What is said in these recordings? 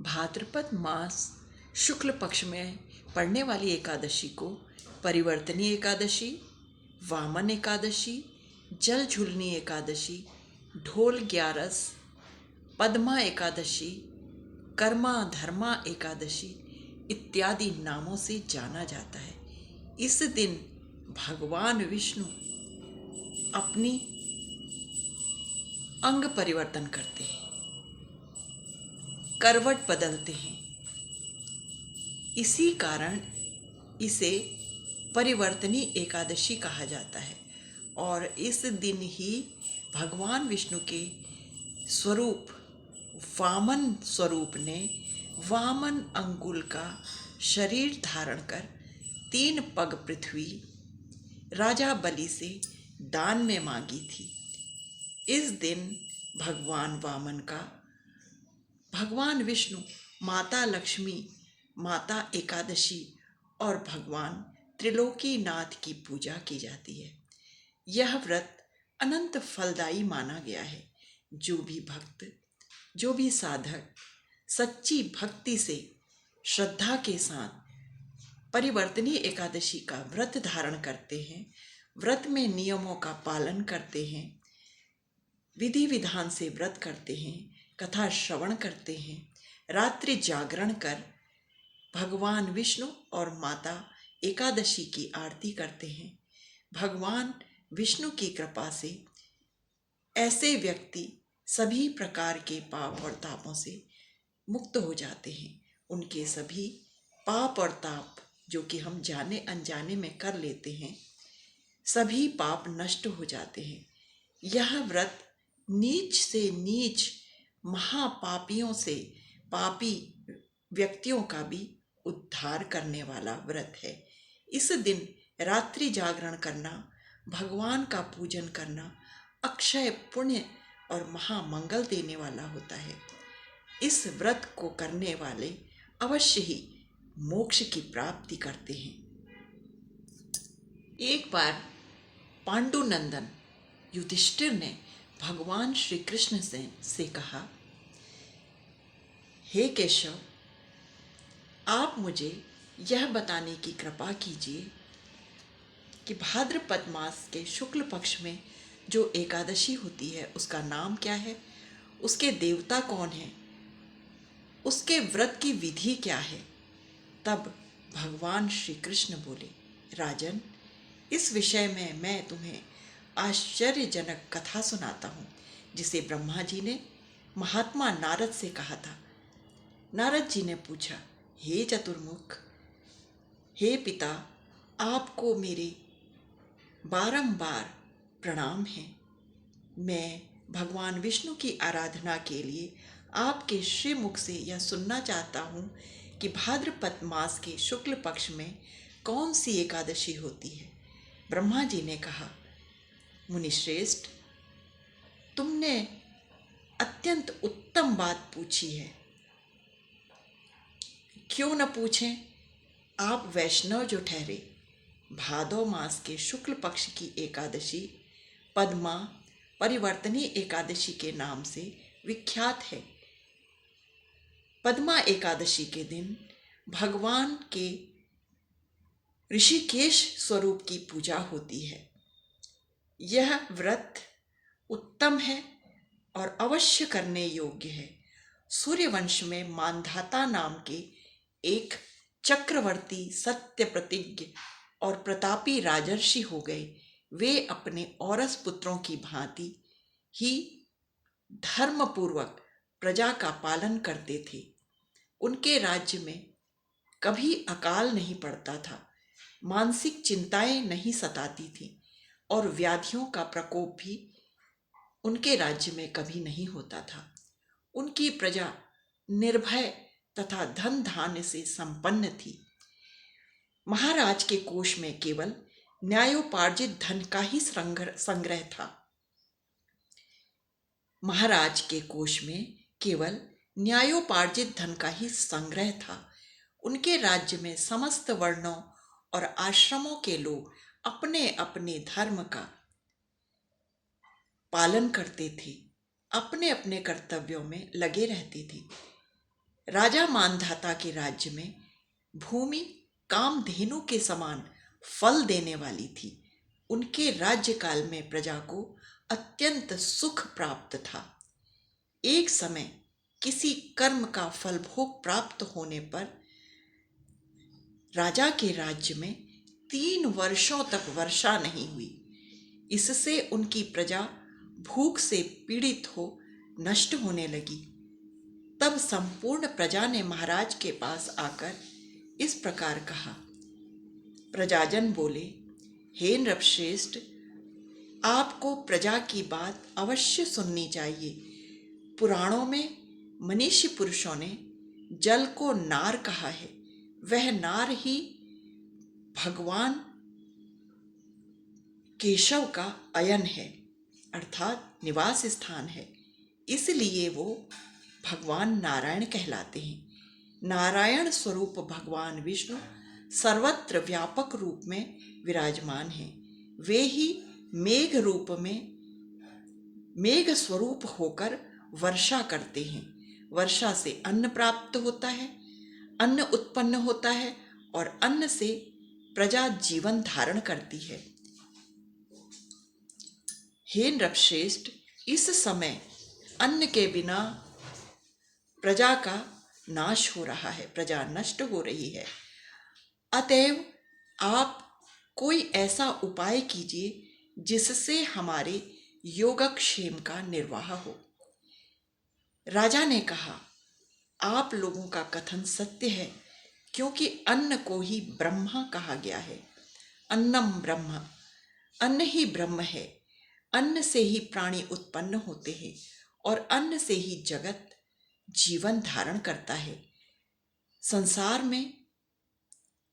भाद्रपद मास शुक्ल पक्ष में पड़ने वाली एकादशी को परिवर्तनी एकादशी, वामन एकादशी, जल झूलनी एकादशी, ढोल ग्यारस, पद्मा एकादशी, कर्मा धर्मा एकादशी इत्यादि नामों से जाना जाता है। इस दिन भगवान विष्णु अपनी अंग परिवर्तन करते हैं, करवट बदलते हैं। इसी कारण इसे परिवर्तनी एकादशी कहा जाता है और इस दिन ही भगवान विष्णु के स्वरूप वामन स्वरूप ने वामन अंगुल का शरीर धारण कर 3 पग पृथ्वी राजा बलि से दान में मांगी थी। इस दिन भगवान वामन का भगवान विष्णु, माता लक्ष्मी, माता एकादशी और भगवान त्रिलोकीनाथ की पूजा की जाती है। यह व्रत अनंत फलदायी माना गया है। जो भी भक्त, जो भी साधक सच्ची भक्ति से श्रद्धा के साथ परिवर्तनी एकादशी का व्रत धारण करते हैं, व्रत में नियमों का पालन करते हैं, विधि विधान से व्रत करते हैं, कथा श्रवण करते हैं, रात्रि जागरण कर भगवान विष्णु और माता एकादशी की आरती करते हैं, भगवान विष्णु की कृपा से ऐसे व्यक्ति सभी प्रकार के पाप और तापों से मुक्त हो जाते हैं। उनके सभी पाप और ताप जो कि हम जाने अनजाने में कर लेते हैं, सभी पाप नष्ट हो जाते हैं। यह व्रत नीच से नीच महापापियों से पापी व्यक्तियों का भी उद्धार करने वाला व्रत है। इस दिन रात्रि जागरण करना, भगवान का पूजन करना अक्षय पुण्य और महामंगल देने वाला होता है। इस व्रत को करने वाले अवश्य ही मोक्ष की प्राप्ति करते हैं। एक बार पांडुनंदन युधिष्ठिर ने भगवान श्री कृष्ण से कहा, हे केशव, आप मुझे यह बताने की कृपा कीजिए कि भाद्रपद मास के शुक्ल पक्ष में जो एकादशी होती है उसका नाम क्या है, उसके देवता कौन है, उसके व्रत की विधि क्या है। तब भगवान श्री कृष्ण बोले, राजन, इस विषय में मैं तुम्हें आश्चर्यजनक कथा सुनाता हूँ जिसे ब्रह्मा जी ने महात्मा नारद से कहा था। नारद जी ने पूछा, हे चतुर्मुख, हे पिता, आपको मेरे बारंबार प्रणाम है। मैं भगवान विष्णु की आराधना के लिए आपके श्रीमुख से यह सुनना चाहता हूँ कि भाद्रपद मास के शुक्ल पक्ष में कौन सी एकादशी होती है। ब्रह्मा जी ने कहा, मुनिश्रेष्ठ, तुमने अत्यंत उत्तम बात पूछी है। क्यों न पूछें, आप वैष्णव जो ठहरे। भादो मास के शुक्ल पक्ष की एकादशी पद्मा परिवर्तनी एकादशी के नाम से विख्यात है। पद्मा एकादशी के दिन भगवान के ऋषिकेश स्वरूप की पूजा होती है। यह व्रत उत्तम है और अवश्य करने योग्य है। सूर्यवंश में मानधाता नाम के एक चक्रवर्ती, सत्य प्रतिज्ञ और प्रतापी राजर्षि हो गए। वे अपने औरस पुत्रों की भांति ही धर्मपूर्वक प्रजा का पालन करते थे। उनके राज्य में कभी अकाल नहीं पड़ता था, मानसिक चिंताएं नहीं सताती थीं और व्याधियों का प्रकोप भी उनके राज्य में कभी नहीं होता था। उनकी प्रजा निर्भय तथा धन धान्य से संपन्न थी। महाराज के कोष में केवल न्यायोपार्जित धन का ही संग्रह था। महाराज के कोष में केवल न्यायोपार्जित धन का ही संग्रह था। उनके राज्य में समस्त वर्णों और आश्रमों के लोग अपने अपने धर्म का पालन करते थे, अपने अपने कर्तव्यों में लगे रहते थे। राजा मानधाता के राज्य में भूमि कामधेनु के समान फल देने वाली थी। उनके राज्यकाल में प्रजा को अत्यंत सुख प्राप्त था। एक समय किसी कर्म का फल भोग प्राप्त होने पर राजा के राज्य में 3 वर्षों तक वर्षा नहीं हुई। इससे उनकी प्रजा भूख से पीड़ित हो नष्ट होने लगी। तब संपूर्ण प्रजा ने महाराज के पास आकर इस प्रकार कहा। प्रजाजन बोले, हे नृपश्रेष्ठ, आपको प्रजा की बात अवश्य सुननी चाहिए। पुराणों में मनीषी पुरुषों ने जल को नार कहा है। वह नार ही भगवान केशव का अयन है, अर्थात निवास स्थान है। इसलिए वो भगवान नारायण कहलाते हैं। नारायण स्वरूप भगवान विष्णु सर्वत्र व्यापक रूप में विराजमान हैं। वे ही मेघ रूप में मेघ स्वरूप होकर वर्षा करते हैं। वर्षा से अन्न प्राप्त होता है, अन्न उत्पन्न होता है और अन्न से प्रजा जीवन धारण करती है। हे नृपश्रेष्ठ, इस समय अन्न के बिना प्रजा का नाश हो रहा है, प्रजा नष्ट हो रही है। अतएव आप कोई ऐसा उपाय कीजिए जिससे हमारे योगक्षेम का निर्वाह हो। राजा ने कहा, आप लोगों का कथन सत्य है, क्योंकि अन्न को ही ब्रह्मा कहा गया है। अन्नम ब्रह्म, अन्न ही ब्रह्म है। अन्न से ही प्राणी उत्पन्न होते हैं और अन्न से ही जगत जीवन धारण करता है। संसार में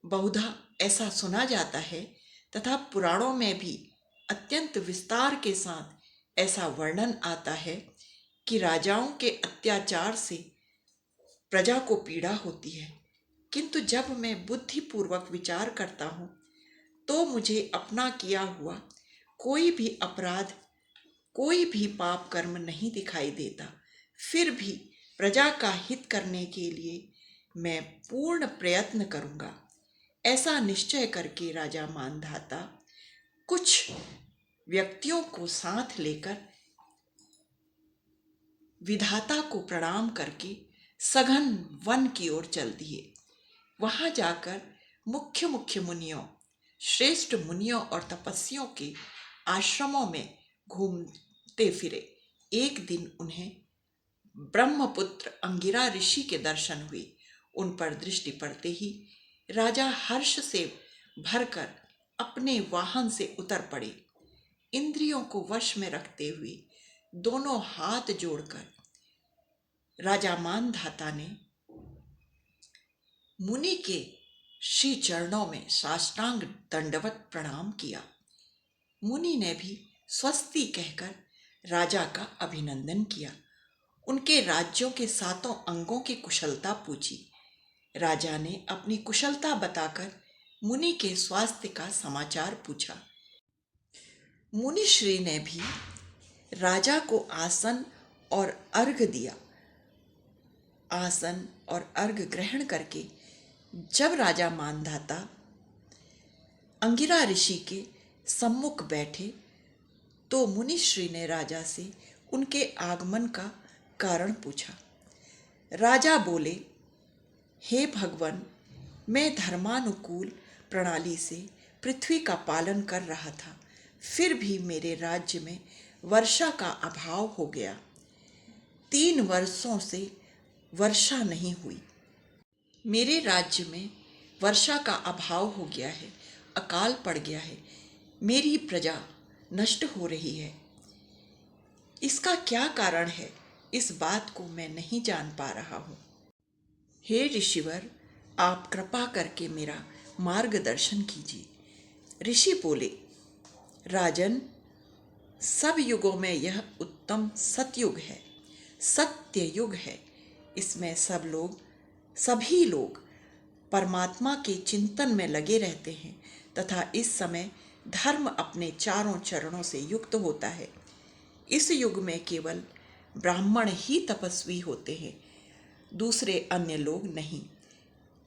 बहुधा ऐसा सुना जाता है तथा पुराणों में भी अत्यंत विस्तार के साथ ऐसा वर्णन आता है कि राजाओं के अत्याचार से प्रजा को पीड़ा होती है। किंतु जब मैं बुद्धिपूर्वक विचार करता हूँ तो मुझे अपना किया हुआ कोई भी अपराध, कोई भी पाप कर्म नहीं दिखाई देता। फिर भी प्रजा का हित करने के लिए मैं पूर्ण प्रयत्न करूँगा। ऐसा निश्चय करके राजा मानधाता कुछ व्यक्तियों को साथ लेकर विधाता को प्रणाम करके सघन वन की ओर चल दिए। वहां जाकर मुख्य मुख्य मुनियों, श्रेष्ठ मुनियों और तपस्वियों के आश्रमों में घूमते फिरे। एक दिन उन्हें ब्रह्मपुत्र अंगिरा ऋषि के दर्शन हुए। उन पर दृष्टि पड़ते ही राजा हर्ष से भरकर अपने वाहन से उतर पड़े। इंद्रियों को वश में रखते हुए दोनों हाथ जोड़कर राजा मानधाता ने मुनि के श्री चरणों में साष्टांग दंडवत प्रणाम किया। मुनि ने भी स्वस्ति कहकर राजा का अभिनंदन किया। उनके राज्यों के 7 अंगों की कुशलता पूछी। राजा ने अपनी कुशलता बताकर मुनि के स्वास्थ्य का समाचार पूछा। मुनि श्री ने भी राजा को आसन और अर्घ दिया। आसन और अर्घ ग्रहण करके जब राजा मानधाता अंगिरा ऋषि के सम्मुख बैठे तो मुनिश्री ने राजा से उनके आगमन का कारण पूछा। राजा बोले, हे भगवान, मैं धर्मानुकूल प्रणाली से पृथ्वी का पालन कर रहा था, फिर भी मेरे राज्य में वर्षा का अभाव हो गया। 3 वर्षों से वर्षा नहीं हुई। मेरे राज्य में वर्षा का अभाव हो गया है, अकाल पड़ गया है, मेरी प्रजा नष्ट हो रही है। इसका क्या कारण है, इस बात को मैं नहीं जान पा रहा हूँ। हे ऋषिवर, आप कृपा करके मेरा मार्गदर्शन कीजिए। ऋषि बोले, राजन, सब युगों में यह उत्तम सतयुग है, सत्य युग है। इसमें सभी लोग परमात्मा के चिंतन में लगे रहते हैं तथा इस समय धर्म अपने 4 चरणों से युक्त होता है। इस युग में केवल ब्राह्मण ही तपस्वी होते हैं। दूसरे अन्य लोग नहीं।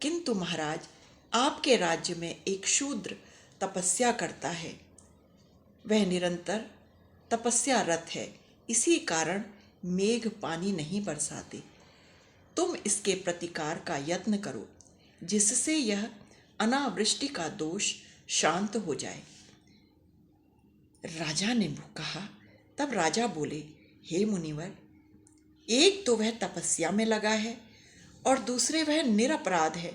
किंतु महाराज, आपके राज्य में एक शूद्र तपस्या करता है। वह निरंतर तपस्यारत है, इसी कारण मेघ पानी नहीं बरसाते। तुम इसके प्रतिकार का यत्न करो, जिससे यह अनावृष्टि का दोष शांत हो जाए। राजा ने कहा। तब राजा बोले, हे मुनिवर, एक तो वह तपस्या में लगा है और दूसरे वह निरपराध है,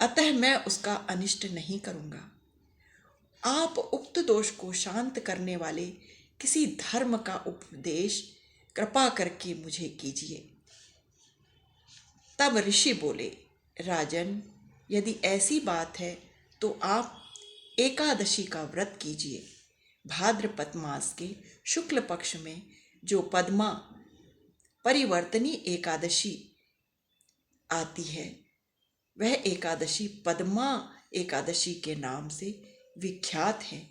अतः मैं उसका अनिष्ट नहीं करूंगा। आप उक्त दोष को शांत करने वाले किसी धर्म का उपदेश कृपा करके मुझे कीजिए। तब ऋषि बोले, राजन, यदि ऐसी बात है तो आप एकादशी का व्रत कीजिए। भाद्रपद मास के शुक्ल पक्ष में जो पद्मा परिवर्तनी एकादशी आती है, वह एकादशी पद्मा एकादशी के नाम से विख्यात है।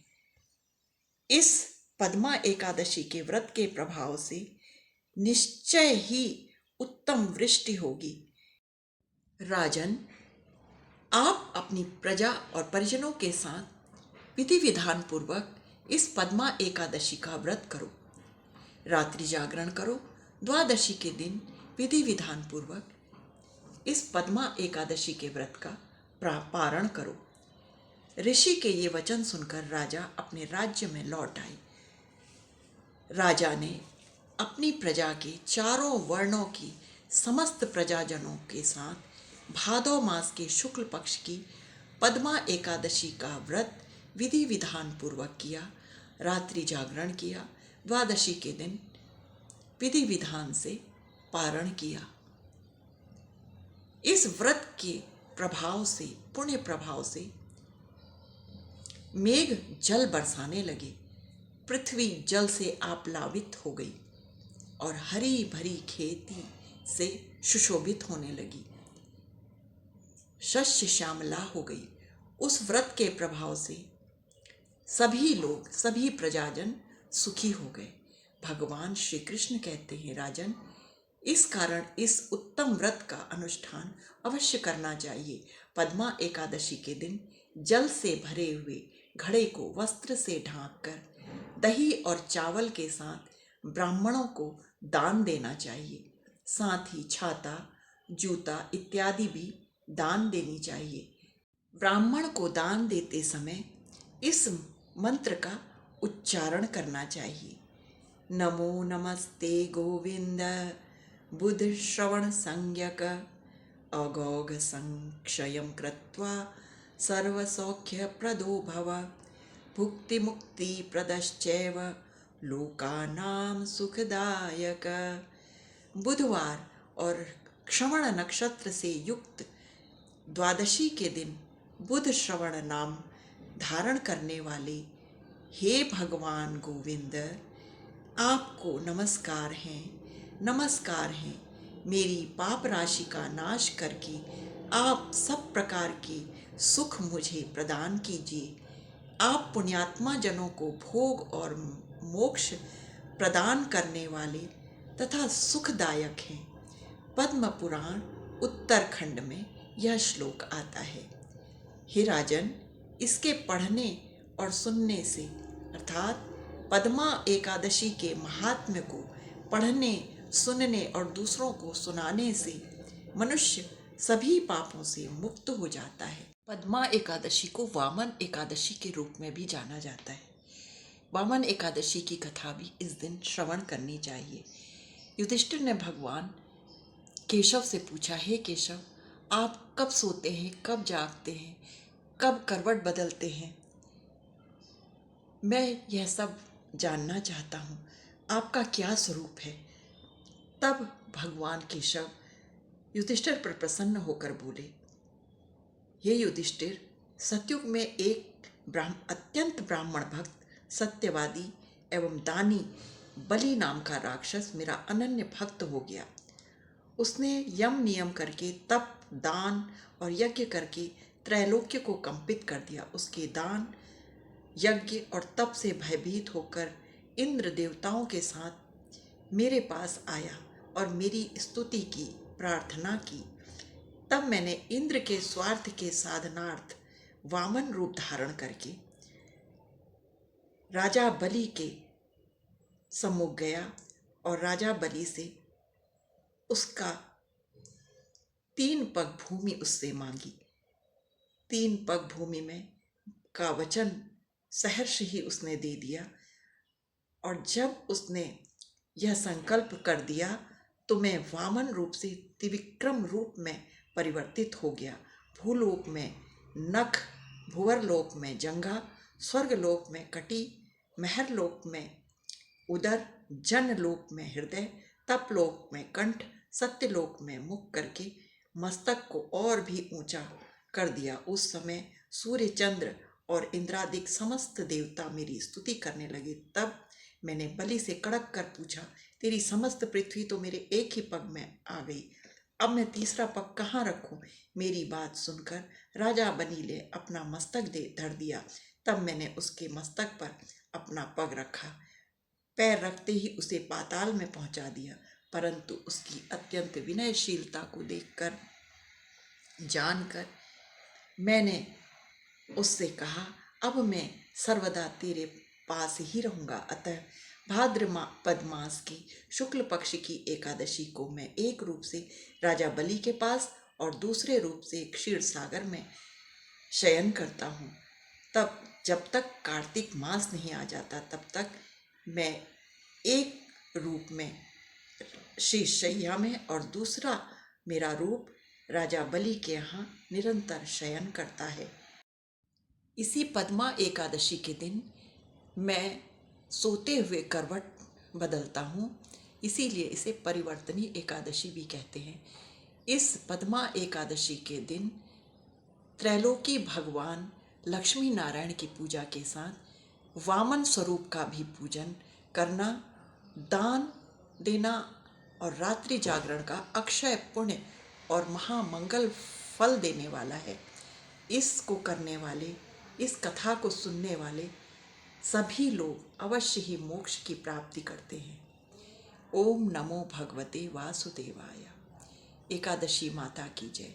इस पद्मा एकादशी के व्रत के प्रभाव से निश्चय ही उत्तम वृष्टि होगी। राजन, आप अपनी प्रजा और परिजनों के साथ विधि विधान पूर्वक इस पद्मा एकादशी का व्रत करो। रात्रि जागरण करो। द्वादशी के दिन विधि विधान पूर्वक इस पद्मा एकादशी के व्रत का पारण करो। ऋषि के ये वचन सुनकर राजा अपने राज्य में लौट आए। राजा ने अपनी प्रजा के चारों वर्णों की समस्त प्रजाजनों के साथ भादौ मास के शुक्ल पक्ष की पद्मा एकादशी का व्रत विधि विधान पूर्वक किया, रात्रि जागरण किया, द्वादशी के दिन विधि विधान से पारण किया। इस व्रत के प्रभाव से, पुण्य प्रभाव से मेघ जल बरसाने लगे, पृथ्वी जल से आप्लावित हो गई और हरी भरी खेती से सुशोभित होने लगी, शस्य श्यामला हो गई। उस व्रत के प्रभाव से सभी लोग, सभी प्रजाजन सुखी हो गए। भगवान श्री कृष्ण कहते हैं, राजन, इस कारण इस उत्तम व्रत का अनुष्ठान अवश्य करना चाहिए। पद्मा एकादशी के दिन जल से भरे हुए घड़े को वस्त्र से ढांककर दही और चावल के साथ ब्राह्मणों को दान देना चाहिए। साथ ही छाता, जूता इत्यादि भी दान देनी चाहिए। ब्राह्मण को दान देते समय इस मंत्र का उच्चारण करना चाहिए। नमो नमस्ते गोविंद बुध श्रवण संज्ञक अगौघ संक्षयं कृत्वा सर्वसौख्य प्रदो भव भुक्ति मुक्ति प्रदश्चैव लोकानां सुखदायक। बुधवार और श्रवण नक्षत्र से युक्त द्वादशी के दिन बुध श्रवण नाम धारण करने वाले हे भगवान गोविंद, आपको नमस्कार है, नमस्कार है। मेरी पाप राशि का नाश करके आप सब प्रकार के सुख मुझे प्रदान कीजिए। आप पुण्यात्मा जनों को भोग और मोक्ष प्रदान करने वाले तथा सुखदायक हैं। पद्म पुराण उत्तरखंड में यह श्लोक आता है। हे राजन, इसके पढ़ने और सुनने से, अर्थात पद्मा एकादशी के महात्म्य को पढ़ने, सुनने और दूसरों को सुनाने से मनुष्य सभी पापों से मुक्त हो जाता है। पद्मा एकादशी को वामन एकादशी के रूप में भी जाना जाता है। वामन एकादशी की कथा भी इस दिन श्रवण करनी चाहिए। युधिष्ठिर ने भगवान केशव से पूछा, हे केशव, आप कब सोते हैं, कब जागते हैं, कब करवट बदलते हैं? मैं यह सब जानना चाहता हूँ, आपका क्या स्वरूप है? तब भगवान केशव युधिष्ठिर पर प्रसन्न होकर बोले, हे युधिष्ठिर, सतयुग में एक अत्यंत ब्राह्मण भक्त, सत्यवादी एवं दानी बलि नाम का राक्षस मेरा अनन्य भक्त हो गया। उसने यम नियम करके, तप, दान और यज्ञ करके त्रैलोक्य को कंपित कर दिया। उसके दान, यज्ञ और तप से भयभीत होकर इंद्र देवताओं के साथ मेरे पास आया और मेरी स्तुति की, प्रार्थना की। तब मैंने इंद्र के स्वार्थ के साधनार्थ वामन रूप धारण करके राजा बलि के सम्मुख गया और राजा बलि से उसका 3 पग भूमि उससे मांगी। 3 पग भूमि में का वचन सहर्ष ही उसने दे दिया। और जब उसने यह संकल्प कर दिया तो मैं वामन रूप से त्रिविक्रम रूप में परिवर्तित हो गया। भूलोक में नख, भुवरलोक में जंघा, स्वर्गलोक में कटी, महरलोक में उदर, जनलोक में हृदय, तपलोक में कंठ, सत्यलोक में मुख करके मस्तक को और भी ऊंचा कर दिया। उस समय सूर्य, चंद्र और इंद्रादिक समस्त देवता मेरी स्तुति करने लगे। तब मैंने बलि से कड़क कर पूछा, तेरी समस्त पृथ्वी तो मेरे एक ही पग में आ गई, अब मैं तीसरा पग कहाँ रखूं? मेरी बात सुनकर राजा बलि ने अपना मस्तक दे धर दिया। तब मैंने उसके मस्तक पर अपना पग रखा, पैर रखते ही उसे पाताल में पहुंचा दिया। परंतु उसकी अत्यंत विनयशीलता को देखकर, जानकर मैंने उससे कहा, अब मैं सर्वदा तेरे पास ही रहूंगा। अतः भाद्रपद मास की शुक्ल पक्ष की एकादशी को मैं एक रूप से राजा बलि के पास और दूसरे रूप से क्षीर सागर में शयन करता हूँ। तब जब तक कार्तिक मास नहीं आ जाता तब तक मैं एक रूप में शीशैया में और दूसरा मेरा रूप राजा बलि के यहाँ निरंतर शयन करता है। इसी पद्मा एकादशी के दिन मैं सोते हुए करवट बदलता हूँ, इसीलिए इसे परिवर्तनी एकादशी भी कहते हैं। इस पद्मा एकादशी के दिन त्रैलोकी भगवान लक्ष्मी नारायण की पूजा के साथ वामन स्वरूप का भी पूजन करना, दान देना और रात्रि जागरण का अक्षय पुण्य और महामंगल फल देने वाला है। इसको करने वाले, इस कथा को सुनने वाले सभी लोग अवश्य ही मोक्ष की प्राप्ति करते हैं। ओम नमो भगवते वासुदेवाय। एकादशी माता की जय।